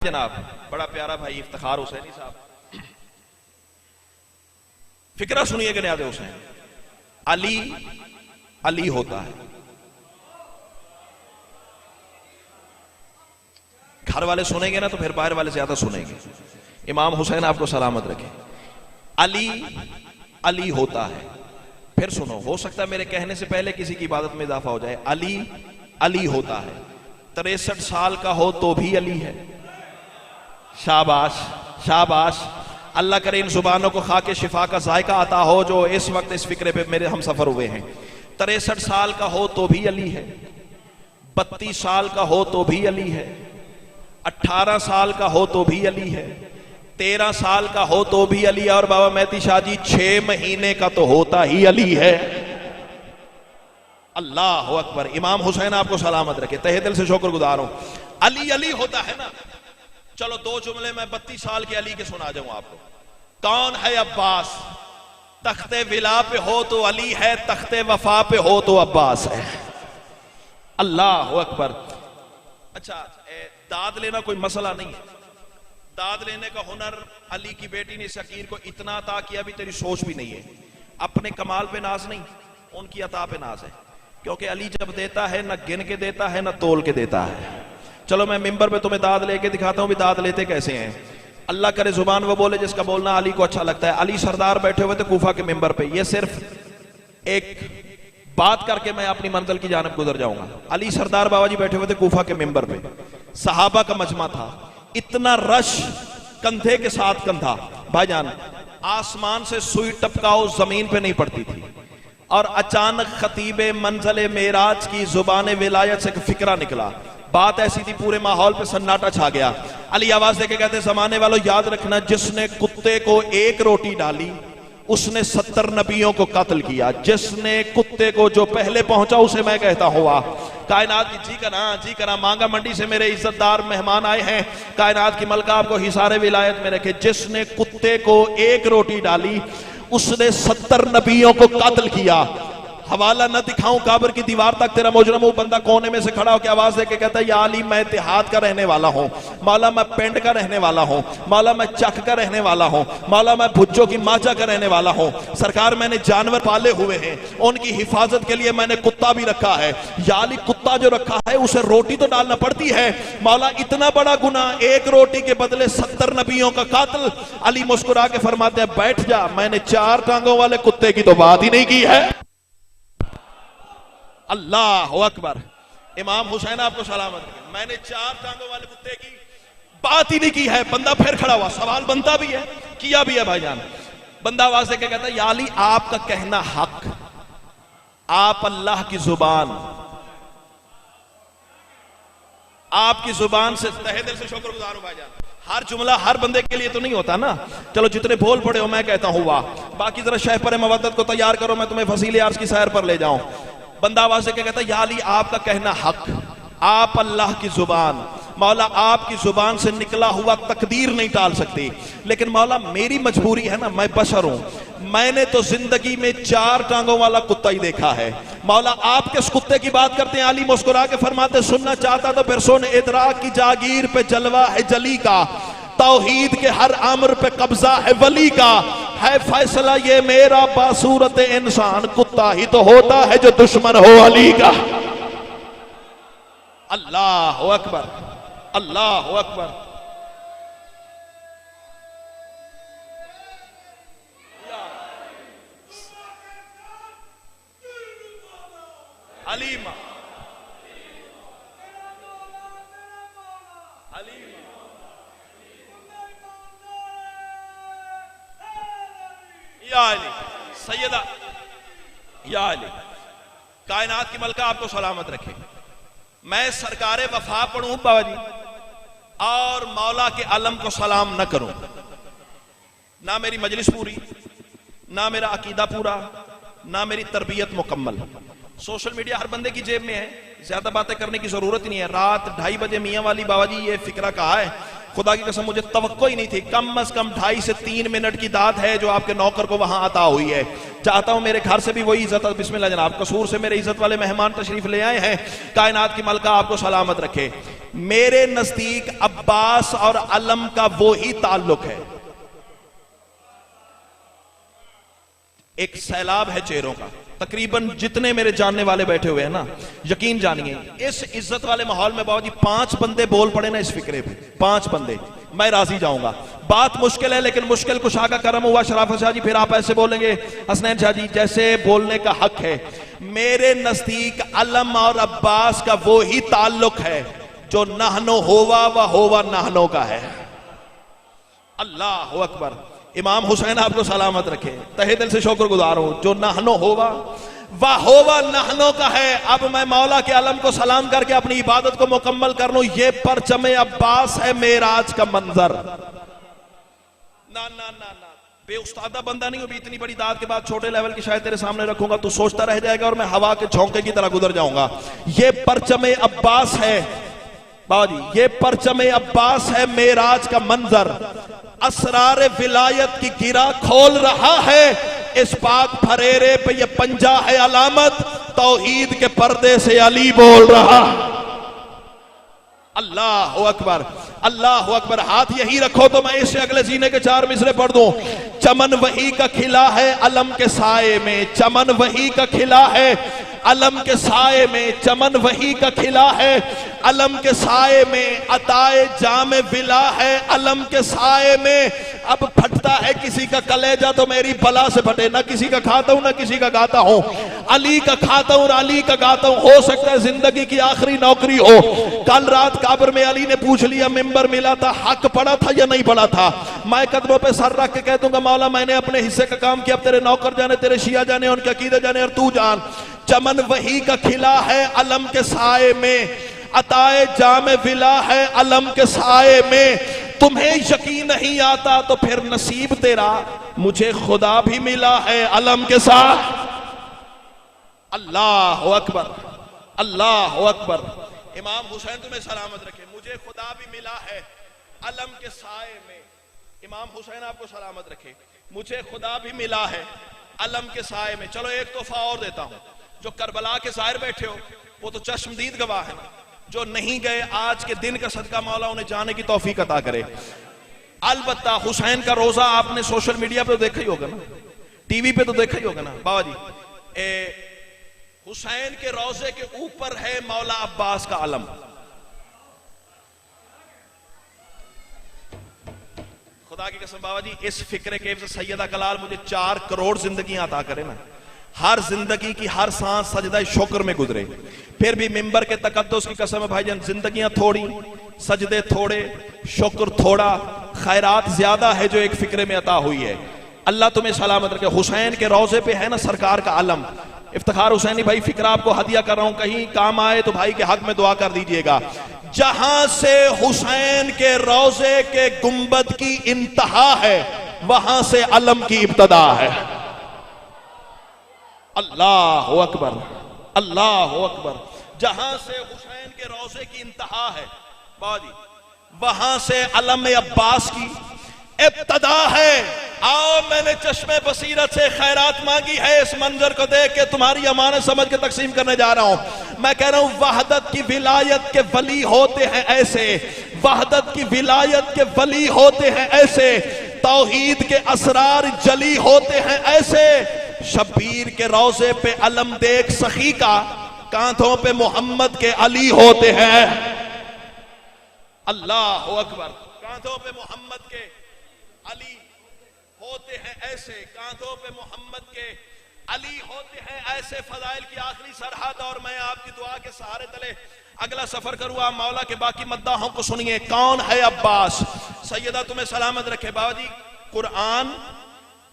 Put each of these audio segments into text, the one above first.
जनाब बड़ा प्यारा भाई इफ्तिखार हुसैनी साहब, फिक्रा सुनिए गनियाद हुसैन। अली अली होता है, घर वाले सुनेंगे ना तो फिर बाहर वाले ज्यादा सुनेंगे। इमाम हुसैन आपको सलामत रखे। अली अली होता है, फिर सुनो, हो सकता है मेरे कहने से पहले किसी की इबादत में इजाफा हो जाए। अली अली होता है, 63 साल का हो तो भी अली है। शाबाश शाबाश, अल्लाह करे इन जुबानों को खाके शिफा का जायका आता हो जो इस वक्त इस फिक्रे पे मेरे हम सफर हुए हैं। 63 साल का हो तो भी अली है, 32 साल का हो तो भी अली है, 18 साल का हो तो भी अली है, 13 साल का हो तो भी अली है, और बाबा मेहदी शाह जी 6 महीने का तो होता ही अली है। अल्लाह अकबर। इमाम हुसैन आपको सलामत रखे, तहे दिल से शुक्रगुजार हूं। अली अली होता है ना। चलो 2 जुमले मैं 32 साल के अली के सुना जाऊं आपको। कौन है अब्बास? तख्ते विला पे हो तो अली है, तख्ते वफा पे हो तो अब्बास है। अल्लाह अकबर। अच्छा, दाद लेना कोई मसला नहीं है, दाद लेने का हुनर अली की बेटी ने शकीर को इतना अता किया भी तेरी सोच भी नहीं है। अपने कमाल पे नाज नहीं, उनकी अता पे नाज है, क्योंकि अली जब देता है ना गिन के देता है ना तोल के देता है। चलो मैं मिंबर पे तुम्हें दाद लेके दिखाता हूं भी दाद लेते कैसे हैं। अल्लाह करे जुबान वो बोले जिसका बोलना अली को अच्छा लगता है। अली सरदार बैठे हुए थे कूफा के मिंबर पे, ये सिर्फ एक बात करके मैं अपनी मंजिल की जानब गुजर जाऊंगा। अली सरदार बाबा जी बैठे हुए थे कूफा के मिंबर पे, सहाबा का मजमा था, इतना रश, कंधे के साथ कंधा। भाईजान, आसमान से सुई टपकाओ जमीन पे नहीं पड़ती थी, और अचानक खतीबे मंजिले मेराज की जुबान विलायत से फिक्रा निकला। बात ऐसी थी, पूरे माहौल पे सन्नाटा छा गया। अली आवाज देके कहते, जमाने वालों याद रखना, जिसने कुत्ते को 1 रोटी डाली उसने 70 नबियों को कत्ल किया। जिसने कुत्ते को जो पहले पहुंचा उसे मैं कहता हुआ। कायनात की जी करा मांगा मंडी से मेरे इज्जतदार मेहमान आए हैं। कायनात की मलका आपको हिसारे विलायत में रखे। जिसने कुत्ते को 1 रोटी डाली उसने 70 नबियों को कत्ल किया। हवाला न दिखाऊं काबर की दीवार तक, तेरा मुजरम बंदा कोने में से खड़ा होकर आवाज देके कहता है, या अली मैं इत्तेहाद का रहने वाला हूं, मौला मैं पेंड का रहने वाला हूं, मौला मैं चक का रहने वाला हूं, मौला मैं भुज्जो की माचा का रहने वाला हूं। सरकार मैंने जानवर पाले हुए हैं, उनकी हिफाजत के लिए मैंने कुत्ता भी रखा है। या अली कुत्ता जो रखा है उसे रोटी तो डालना पड़ती है। मौला इतना बड़ा गुनाह, 1 रोटी के बदले 70 नबियों का कातिल। अली मुस्कुरा के फरमाते हैं, बैठ जा, मैंने 4 टांगों वाले कुत्ते की तो बात ही नहीं की है। अल्लाह अकबर। इमाम हुसैन आपको सलामत रखे, मैंने 4 टांगों वाले कुत्ते की बात ही नहीं की है। बंदा फिर खड़ा हुआ, सवाल बनता भी है, किया भी है। भाईजान, बंदा आवाज देके कहता है, या अली आपका कहना हक, आप अल्लाह की जुबान, आपकी जुबान से तहे दिल से शुक्रगुजार हूं। भाईजान, हर जुमला हर बंदे के लिए तो नहीं होता ना। चलो जितने बोल पड़े हो मैं कहता हूं वाह। बाकी जरा शह पर मवद्दत को तैयार करो, मैं तुम्हें फसीले अर्श की सैर पर ले जाऊं। बंदा आवाज से कहता है, या अली आपका कहना हक, आप अल्लाह की जुबान, मौला आपकी जुबान से निकला हुआ तकदीर नहीं टाल सकती। लेकिन मौला मेरी मजबूरी है ना, मैं बशर हूं, मैंने तो जिंदगी में 4 टांगों वाला कुत्ता ही देखा है। मौला आप किस कुत्ते की बात करते हैं? अली मुस्कुरा के फरमाते, सुनना चाहता तो फिर सुन, इदराक की जागीर पे जलवा है जली का, तौहीद के हर अमर पे कब्जा है वली का, है फैसला ये मेरा बासूरत इंसान, कुत्ता ही तो होता है जो दुश्मन हो अली का। अल्लाह अकबर, अल्लाह अकबर। अलीमा या अली सैयदा, या अली। कायनात की मलका आपको सलामत रखे। मैं सरकारे वफा पढ़ूं बाबा जी और मौला के आलम को सलाम न करूं, ना मेरी मजलिस पूरी, ना मेरा अकीदा पूरा, ना मेरी तरबियत मुकम्मल। सोशल मीडिया हर बंदे की जेब में है, ज्यादा बातें करने की जरूरत ही नहीं है। रात 2:30 बजे मियां वाली बाबा जी ये फिक्रा कहा है, खुदा की कसम मुझे तवक्को ही नहीं थी। कम अज कम 2.5 से 3 मिनट की दाद है जो आपके नौकर को वहां अता हुई है। चाहता हूं मेरे घर से भी वही इज्जत, बिस्मिल्लाह जनाब, कसूर से मेरे इज्जत वाले मेहमान तशरीफ ले आए हैं। कायनात की मलका आपको सलामत रखे। मेरे नजदीक अब्बास और अलम का वो ही ताल्लुक है। एक सैलाब है चेहरों का, तकरीबन जितने मेरे जानने वाले बैठे हुए हैं ना, यकीन जानिए इस इज्जत वाले माहौल में बाबा जी 5 बंदे बोल पड़े ना इस फिक्रे पे, 5 बंदे, मैं राजी जाऊंगा। बात मुश्किल है लेकिन मुश्किल कुशा का करम हुआ। शराफत शाह जी फिर आप ऐसे बोलेंगे, हसनैन शाह जी जैसे बोलने का हक है। मेरे नजदीक अलम और अब्बास का वो ही ताल्लुक है जो नहनो होवा व होवा नहनो का है। अल्लाह अकबर। इमाम हुसैन आपको सलामत रखे, तहे दिल से शुक्रगुजार हूं। जो नहनो होवा व होवा नहनो का है। अब मैं मौला के अलम को सलाम करके अपनी इबादत को मुकम्मल कर लूं। ये परचमे अब्बास है मेराज का मंजर। ना ना ना ना, बेउस्तादा बंदा नहीं हो भी, इतनी बड़ी दाद के बाद छोटे लेवल की शायद तेरे सामने रखूंगा तो सोचता रह जाएगा और मैं हवा के झोंके की तरह गुजर जाऊंगा। ये परचमे अब्बास है बाबा जी, ये परचमे अब्बास है मेराज का मंजर। असरार विलायत की गिरा खोल रहा है इस पाक फरेरे पे, ये पंजा है अलामत। तौहीद के पर्दे से अली बोल रहा। अल्लाह अकबर, अल्लाह अकबर। हाथ यही रखो तो मैं इससे अगले सीने के 4 मिसरे पढ़ दूं। चमन वही का खिला है अलम के साए में, चमन वही का खिला है अलम के साए में, चमन वही का खिला है अलम के साए में। अताए जाम विला है अलम के साए में। अब फटता है किसी का कलेजा तो मेरी बला से फटे, ना किसी का खाता हूं ना किसी का गाता हूं। अली का खाता हूं और अली का गाता हूं। हो सकता है जिंदगी की आखिरी नौकरी हो। कल रात काबर में अली ने पूछ लिया, मिंबर मिला था, हक पड़ा था या नहीं पड़ा था? मैं कदमों पे सर रख के कह दूंगा मौला मैंने अपने हिस्से का काम किया, अब तेरे नौकर जाने, तेरे शिया जाने, उनके अकीदे जाने और तू जान। चमन वही का खिला है अलम के साए में, अताए जाम विला है अलम के साए में। तुम्हें यकीन नहीं आता तो फिर नसीब तेरा, मुझे खुदा भी मिला है अलम के साथ। अल्लाह अकबर, अल्लाह अकबर। इमाम हुसैन तुम्हें सलामत रखे, मुझे खुदा भी मिला है अलम के साए में। इमाम हुसैन आपको सलामत रखे, मुझे खुदा भी मिला है अलम के साए में। चलो एक तोहफा और देता हूं। जो करबला के सायर बैठे हो वो तो चश्मदीद गवाह है ना, जो नहीं गए आज के दिन का सदका मौला उन्हें जाने की तौफीक अता करे। अलबत्ता हुसैन का रोजा आपने सोशल मीडिया पे तो देखा ही होगा ना, टीवी पे तो देखा ही होगा ना बाबा जी। हुसैन के रोजे के ऊपर है मौला अब्बास का अलम। खुदा की कसम बाबा जी, इस फिक्रे के सैयदा कलाल मुझे 4 करोड़ जिंदगियां अता करे ना, हर जिंदगी की हर सांस सजदा शुक्र में गुजरे। फिर भी मिंबर के तकद्दुस की कसम है भाईजान, जिंदगियां थोड़ी, सजदे थोड़े, शुक्र थोड़ा, खैरात ज्यादा है जो एक फिक्रे में अता हुई है। अल्लाह तुम्हें सलामत रखे। हुसैन के रोजे पे है ना सरकार का अलम। इफ्तिखार हुसैनी भाई फिक्रा आपको हदिया कर रहा हूं, कहीं काम आए तो भाई के हक में दुआ कर दीजिएगा। जहां से हुसैन के रोजे के गुंबद की इंतहा है वहां से अलम की इब्तदा है। अल्लाह अकबर, अल्लाह अकबर। जहां से हुसैन के रोजे की इंतहा है बाजी, वहां से अलम अब्बास की इब्तदा है। आओ मैंने चश्मे बसीरत से खैरात मांगी है, इस मंजर को देख के तुम्हारी अमानत समझ के तकसीम करने जा रहा हूं। मैं कह रहा हूं वहदत की विलायत के वली होते हैं ऐसे, वहदत की विलायत के वली होते हैं ऐसे, तौहीद के असरार जली होते हैं ऐसे। शब्बीर के रोजे पे अलम देख सखी का, कांधों पे मोहम्मद के अली होते हैं। अल्लाह अकबर। कांधों पे मोहम्मद के अली होते हैं ऐसे, कांधों पे मोहम्मद के अली होते हैं ऐसे। फजाइल की आखिरी सरहद और मैं आपकी दुआ के सहारे तले अगला सफर करूंगा। मौला के बाकी मद्दाहों को सुनिए। कौन है अब्बास? सैयदा तुम्हें सलामत रखे बाबा जी, कुरान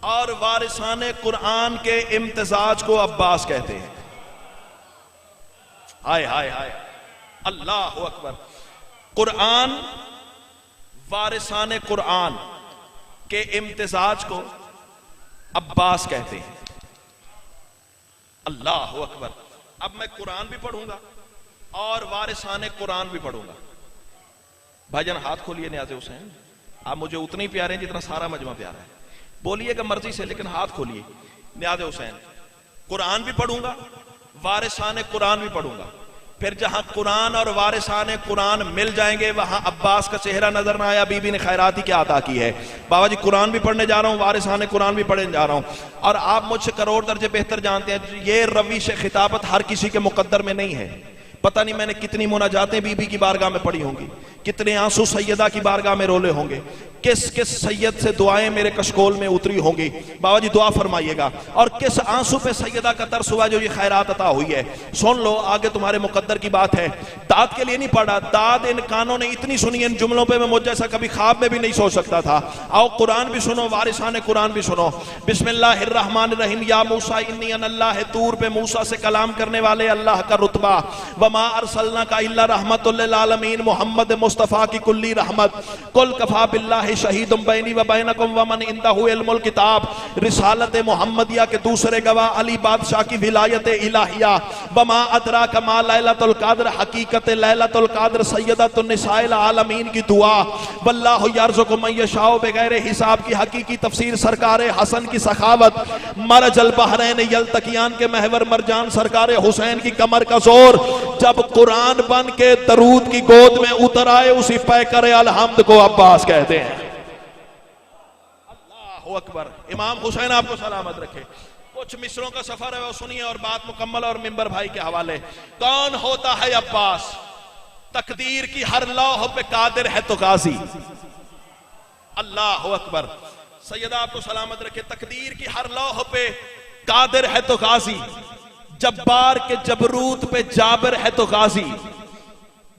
और वारिसाने कुरान के इम्तिजाज को अब्बास कहते हैं। हाय हाय हाय, अल्लाह अकबर। कुरान, वारिसाने कुरान के इम्तिजाज को अब्बास कहते हैं। अल्लाह अकबर। अब मैं कुरान भी पढ़ूंगा और वारिसाने कुरान भी पढ़ूंगा। भाईजान हाथ खोलिए न्याज़े हुसैन, आप मुझे उतने ही प्यारे हैं जितना सारा मजमा प्यारा है। बोलिएगा मर्जी से लेकिन हाथ खोलिए। न्याज़े हुसैन, कुरान भी पढ़ूंगा, वारिसाने कुरान भी पढ़ूंगा। फिर जहां कुरान और वारिसाने कुरान मिल जाएंगे वहां अब्बास का चेहरा नजर ना आया, बीबी ने खैरात ही क्या अता की है। बाबा जी कुरान भी पढ़ने जा रहा हूं, वारिसाने कुरान भी पढ़ने जा रहा हूं, और आप मुझसे करोड़ दर्जे बेहतर जानते हैं ये रविश खिताबत हर किसी के मुकद्दर में नहीं है। पता नहीं मैंने कितनी मुनाजातें बीबी की बारगाह में पढ़ी होंगी, कितने आंसू सैयदा की बारगाह में रोले होंगे, किस किस सैयद से दुआएं मेरे कशकोल में उतरी होंगी। बाबा जी दुआ फरमाइएगा। और किस आंसू पे सैयदा का तरस हुआ जो ये खैरात अता हुई है। सुन लो, आगे तुम्हारे मुकद्दर की बात है। दाद के लिए नहीं पढ़ा, दाद इन कानों ने इतनी सुनी इन जुमलों पे, मैं मुझ जैसा कभी ख्वाब में भी नहीं सोच सकता था। आओ कुरान भी सुनो, वारिसाने कुरान भी सुनो। बिस्मिल्लाहिर्रहमानिर्रहीम। या मूसा इन्नी अनल्लाह, तूर पे मूसा से कलाम करने वाले अल्लाह का रुतबा। वमा अरसलना का इल्ला रहमतुल लिल आलमीन, मोहम्मद मुस्तफा की कुल्ली रहमत। कुल कफा बिल्लाहि शहीदुम बैनी व बैनकुम व मन इंदहु इल्मुल किताब। रिसालत मोहम्मदिया के दूसरे गवाह अली बादशाह की विलायत इलाहिया। वमा अदरा कमा लैलतुल कद्र, हकीकत लैलतुल कद्र सय्यदतुन निसाइल आलमीन की दुआ। वल्लाहु यर्ज़ुकु मन यशाउ बगैर हिसाब की हकीकी तफसीर सरकार हसन की सखावत। मरजल बहरैन यल्तकियान के महवर मरजान सरकार हुसैन की कमर का जोर। जब कुरान बन के दरूद की गोद में उतर आए उसी पैकर अलहम्द को अब्बास कहते हैं। अल्लाहु अकबर। इमाम हुसैन आपको सलामत रखे। कुछ मिसरों का सफर है वो सुनिए और बात मुकम्मल और मिंबर भाई के हवाले। कौन होता है अब्बास? तकदीर की हर लौह पे कादिर है तो गाजी। अल्लाहु अकबर। सैयदा आपको सलामत रखे। तकदीर की हर लौह पे कादिर है तो गाजी, जब्बार के जबरूत पे जाबिर है तो गाजी।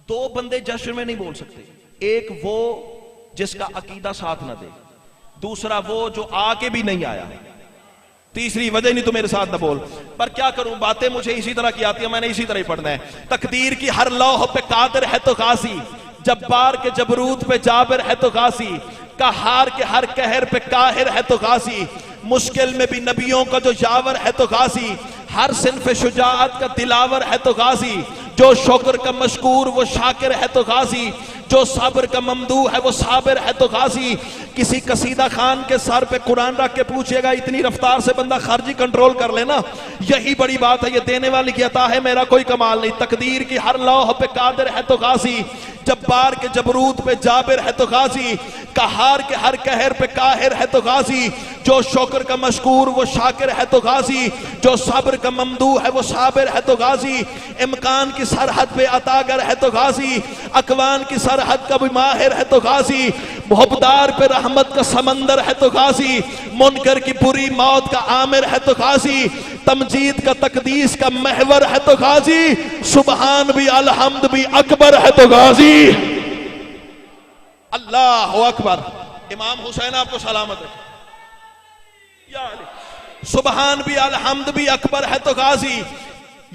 दो बंदे जश्न में नहीं बोल सकते, एक वो जिसका अकीदा साथ ना दे, दूसरा वो जो आके भी नहीं आया, तीसरी वजह नहीं तो मेरे साथ ना बोल। पर क्या करूं, बातें मुझे इसी तरह की आती है, मैंने इसी तरह ही पढ़ना है। तकदीर की हर लौह पे कादिर है तो गाजी, जब्बार के जबरूत पे जाबिर है तो गाजी, कहार के हर कहर पे काहिर है तो गाजी, मुश्किल में भी नबियों का जो यावर है तो गाजी, हर सिन्फ शुजाअत का दिलावर है तो गाजी, जो शुक्र का मशकूर वो शाकिर है तो गाजी, जो साबिर का ममदू है वो साबिर है तो गाजी। किसी कसीदा खान के सर पे कुरान रख के पूछेगा, इतनी रफ्तार से बंदा खारजी कंट्रोल कर लेना, यही बड़ी बात है। ये देने वाली की अता है, मेरा कोई कमाल नहीं। तकदीर की हर लौह पे कादिर है तो गाजी, जब्बार के जबरूत पे जाबिर है तो गाजी, कहार के हर कहर पे काहिर है तो गाजी, जो शुक्र का मशकूर वो शाकिर है तो गाजी, जो सब्र का ममदू है वो साबिर है तो गाजी, इम्कान की सरहद पे अतागर है तो गाजी, अकवान की सरहद का भी माहिर है तो गाजी, मुहब्बदार पे रहमत का समंदर है तो गाजी, मुनकर की बुरी मौत का आमिर है तो गाजी, तमजीद का तकदीस का महवर है तो गाजी, सुबहान भी अलहम्द भी अकबर है तो गाजी। अल्लाह अकबर। इमाम हुसैन आपको सलामत रखे। या सुबहान भी अलहम्द भी अकबर है तो गाजी,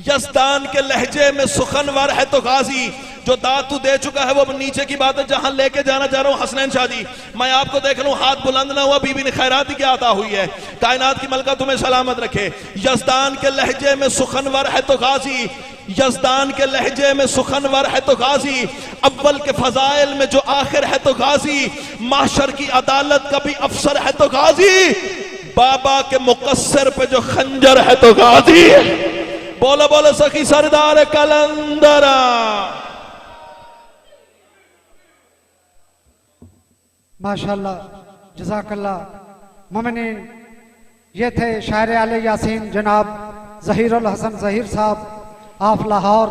यज़दान के लहजे में सुखनवर है तो गाजी, जो दातू दे चुका है वो अब नीचे की बात है। जहां लेके जाना चाह रहा हूं हसनैन शादी, मैं आपको देख लूं हाथ बुलंद ना हुआ, बीबी ने खैरात ही क्या अता हुई है। कायनात की मलका तुम्हें सलामत रखे। यज़दान के लहजे में सुखनवर है तो गाजी, यज़दान के लहजे में सुखनवर है तो गाजी, अव्वल के फजाइल में जो आखिर है तो गाजी, माशर की अदालत का भी अफसर है तो गाजी, बाबा के मुकस्सर पे जो खंजर है तो गाजी। बोलो बोलो सखी सरदार कलंदरा। माशाल्लाह, जज़ाकल्लाह। मोमिनीन, ये थे शायर आले यासीन जनाब ज़हीरुल हसन ज़हीर साहब, आप लाहौर।